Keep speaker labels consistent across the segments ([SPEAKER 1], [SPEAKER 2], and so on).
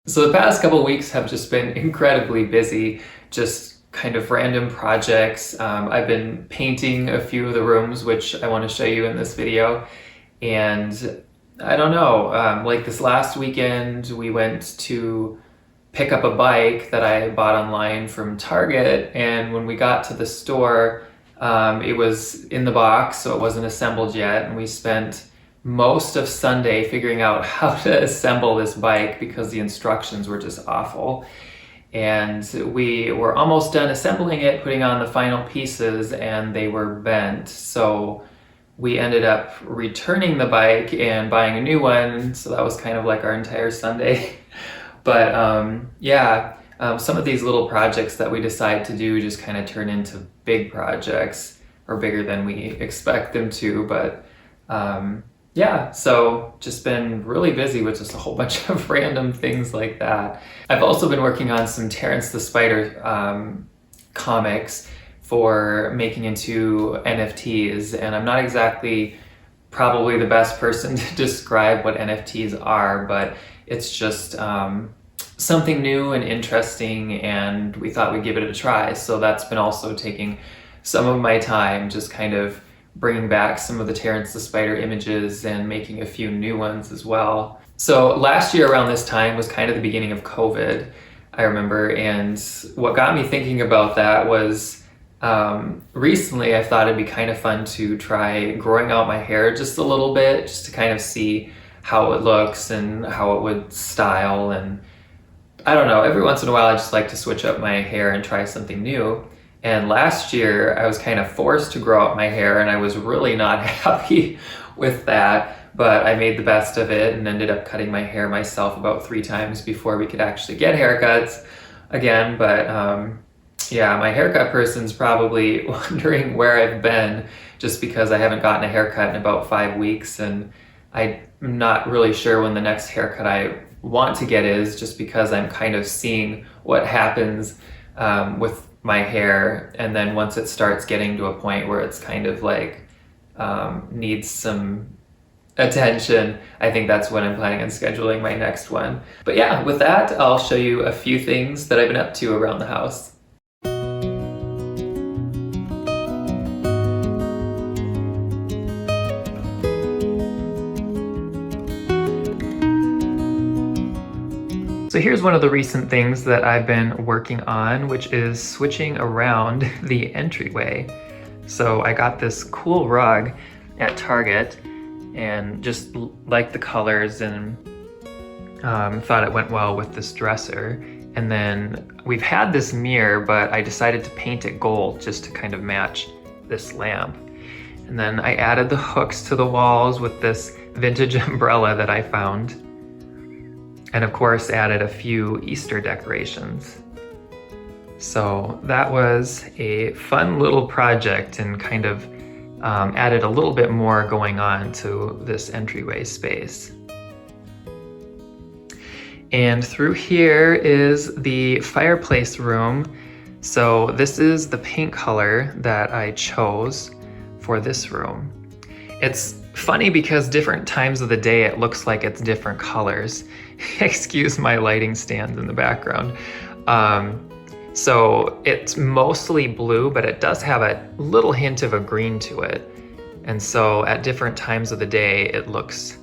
[SPEAKER 1] So the past couple weeks have just been incredibly busy, just kind of random projects. I've been painting a few of the rooms, which I want to show you in this video. And I don't know, like this last weekend, we went to pick up a bike that I bought online from Target. And when we got to the store, it was in the box, so it wasn't assembled yet. And we spent most of Sunday figuring out how to assemble this bike because the instructions were just awful. And we were almost done assembling it, putting on the final pieces, and they were bent. So we ended up returning the bike and buying a new one. So that was kind of like our entire Sunday. But some of these little projects that we decide to do just kind of turn into big projects, or bigger than we expect them to. But so just been really busy with just a whole bunch of random things like that. I've also been working on some Terrence the Spider comics for making into NFTs, and I'm not exactly probably the best person to describe what NFTs are, but it's just something new and interesting, and we thought we'd give it a try. So that's been also taking some of my time, just kind of bringing back some of the Terrence the Spider images and making a few new ones as well. So last year around this time was kind of the beginning of COVID, I remember, and what got me thinking about that was recently I thought it'd be kind of fun to try growing out my hair just a little bit, just to kind of see how it looks and how it would style. And I don't know, every once in a while I just like to switch up my hair and try something new. And last year I was kind of forced to grow out my hair, and I was really not happy with that, but I made the best of it and ended up cutting my hair myself about 3 times before we could actually get haircuts again. But my haircut person's probably wondering where I've been, just because I haven't gotten a haircut in about 5 weeks, and I'm not really sure when the next haircut I want to get is, just because I'm kind of seeing what happens with my hair, and then once it starts getting to a point where it's kind of like needs some attention, I think that's when I'm planning on scheduling my next one. But yeah, with that, I'll show you a few things that I've been up to around the house. So here's one of the recent things that I've been working on, which is switching around the entryway. So I got this cool rug at Target and just liked the colors and thought it went well with this dresser. And then we've had this mirror, but I decided to paint it gold just to kind of match this lamp. And then I added the hooks to the walls with this vintage umbrella that I found. And of course added a few Easter decorations. So that was a fun little project, and kind of added a little bit more going on to this entryway space. And through here is the fireplace room. So this is the paint color that I chose for this room. It's funny because different times of the day it looks like it's different colors. Excuse my lighting stand in the background. So it's mostly blue, but it does have a little hint of a green to it. And so at different times of the day it looks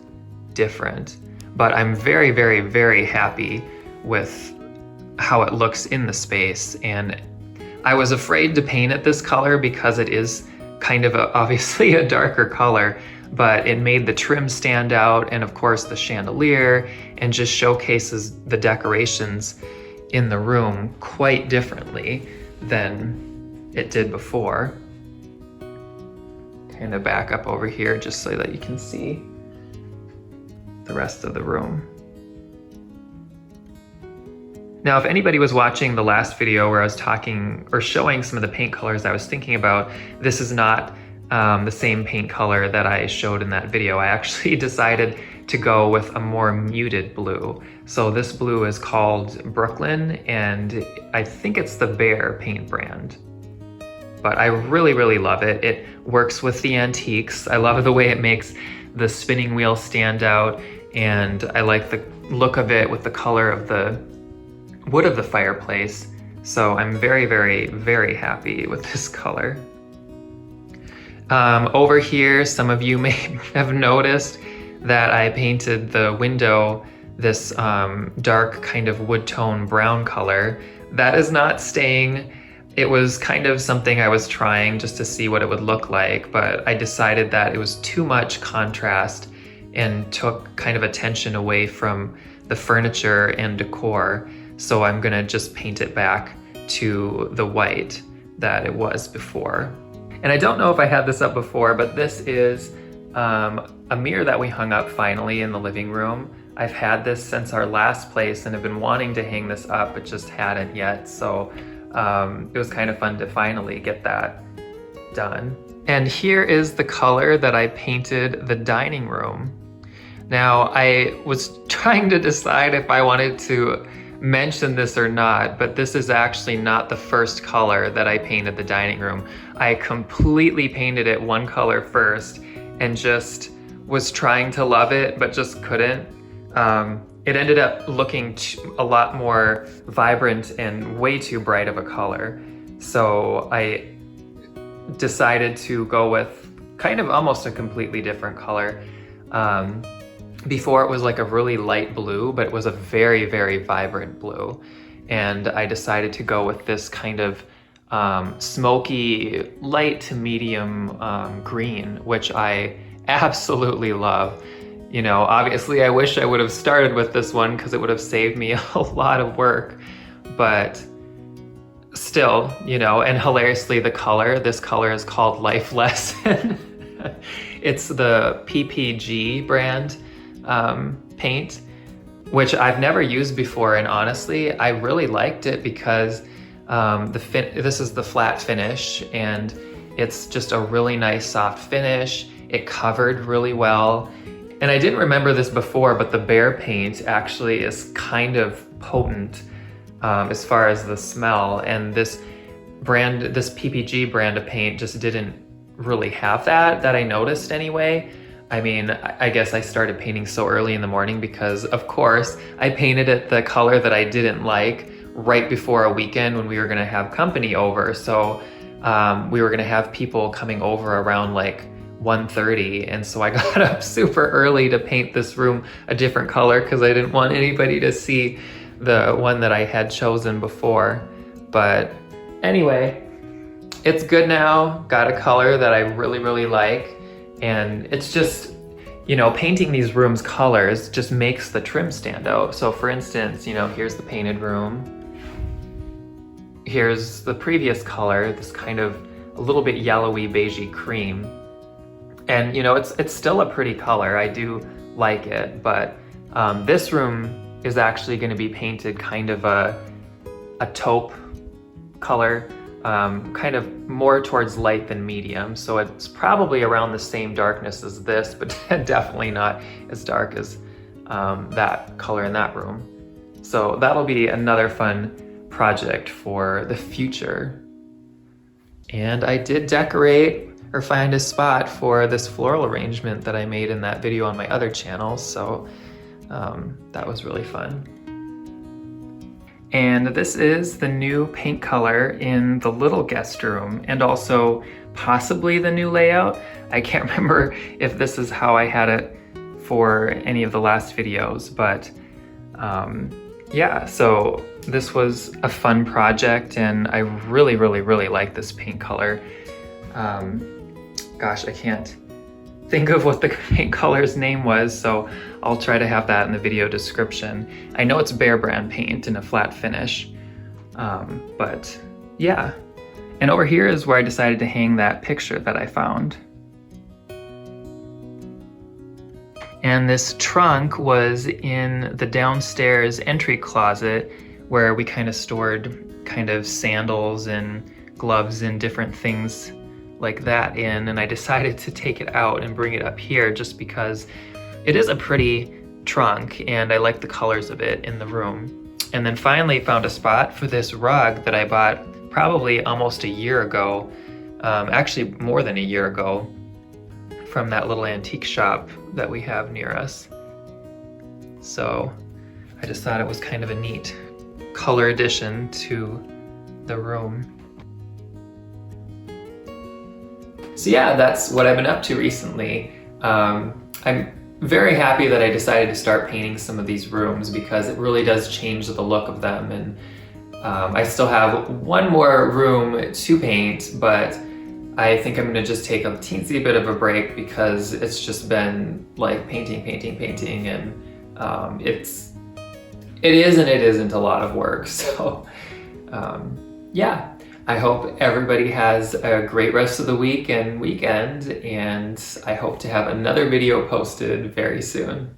[SPEAKER 1] different. But I'm very, very, very happy with how it looks in the space. And I was afraid to paint it this color because it is kind of obviously a darker color, but it made the trim stand out, and of course the chandelier, and just showcases the decorations in the room quite differently than it did before. Kind of back up over here just so that you can see the rest of the room. Now, if anybody was watching the last video where I was talking or showing some of the paint colors I was thinking about, this is not the same paint color that I showed in that video. I actually decided to go with a more muted blue. So this blue is called Brooklyn, and I think it's the Behr paint brand. But I really, really love it. It works with the antiques. I love the way it makes the spinning wheel stand out, and I like the look of it with the color of the wood of the fireplace. So I'm very, very, very happy with this color. Over here, some of you may have noticed that I painted the window this dark kind of wood tone brown color. That is not staying. It was kind of something I was trying just to see what it would look like, but I decided that it was too much contrast and took kind of attention away from the furniture and decor. So I'm gonna just paint it back to the white that it was before. And I don't know if I had this up before, but this is a mirror that we hung up finally in the living room. I've had this since our last place and have been wanting to hang this up, but just hadn't yet. So it was kind of fun to finally get that done. And here is the color that I painted the dining room. Now, I was trying to decide if I wanted to mention this or not, but this is actually not the first color that I painted the dining room. I completely painted it one color first and just was trying to love it, but just couldn't. It ended up looking a lot more vibrant and way too bright of a color. So I decided to go with kind of almost a completely different color. Before it was like a really light blue, but it was a very, very vibrant blue. And I decided to go with this kind of smoky, light to medium green, which I absolutely love. You know, obviously I wish I would have started with this one because it would have saved me a lot of work, but still, you know, and hilariously this color is called Life Lesson. It's the PPG brand paint, which I've never used before, and honestly I really liked it because this is the flat finish and it's just a really nice soft finish. It covered really well, and I didn't remember this before, but the Behr paint actually is kind of potent as far as the smell, and this PPG brand of paint just didn't really have that I noticed anyway. I mean, I guess I started painting so early in the morning because, of course, I painted it the color that I didn't like right before a weekend when we were gonna have company over. So we were gonna have people coming over around like 1:30, and so I got up super early to paint this room a different color because I didn't want anybody to see the one that I had chosen before. But anyway, it's good now. Got a color that I really, really like. And it's just, you know, painting these rooms colors just makes the trim stand out. So for instance, you know, here's the painted room. Here's the previous color, this kind of a little bit yellowy, beigey cream. And you know, it's still a pretty color. I do like it, but this room is actually going to be painted kind of a taupe color. Kind of more towards light than medium, so it's probably around the same darkness as this, but definitely not as dark as that color in that room. So that'll be another fun project for the future. And I did decorate or find a spot for this floral arrangement that I made in that video on my other channel, so that was really fun. And this is the new paint color in the little guest room, and also possibly the new layout. I can't remember if this is how I had it for any of the last videos, but yeah, so this was a fun project and I really, really, really like this paint color. Gosh, I can't think of what the paint color's name was, so I'll try to have that in the video description. I know it's Behr brand paint in a flat finish, but yeah. And over here is where I decided to hang that picture that I found. And this trunk was in the downstairs entry closet where we kind of stored kind of sandals and gloves and different things like that in, and I decided to take it out and bring it up here just because it is a pretty trunk and I like the colors of it in the room. And then finally found a spot for this rug that I bought probably almost a year ago, actually more than a year ago, from that little antique shop that we have near us. So I just thought it was kind of a neat color addition to the room. So yeah, that's what I've been up to recently. I'm very happy that I decided to start painting some of these rooms because it really does change the look of them. And I still have one more room to paint, but I think I'm gonna just take a teensy bit of a break because it's just been like painting, and it is and it isn't a lot of work. So yeah, I hope everybody has a great rest of the week and weekend, and I hope to have another video posted very soon.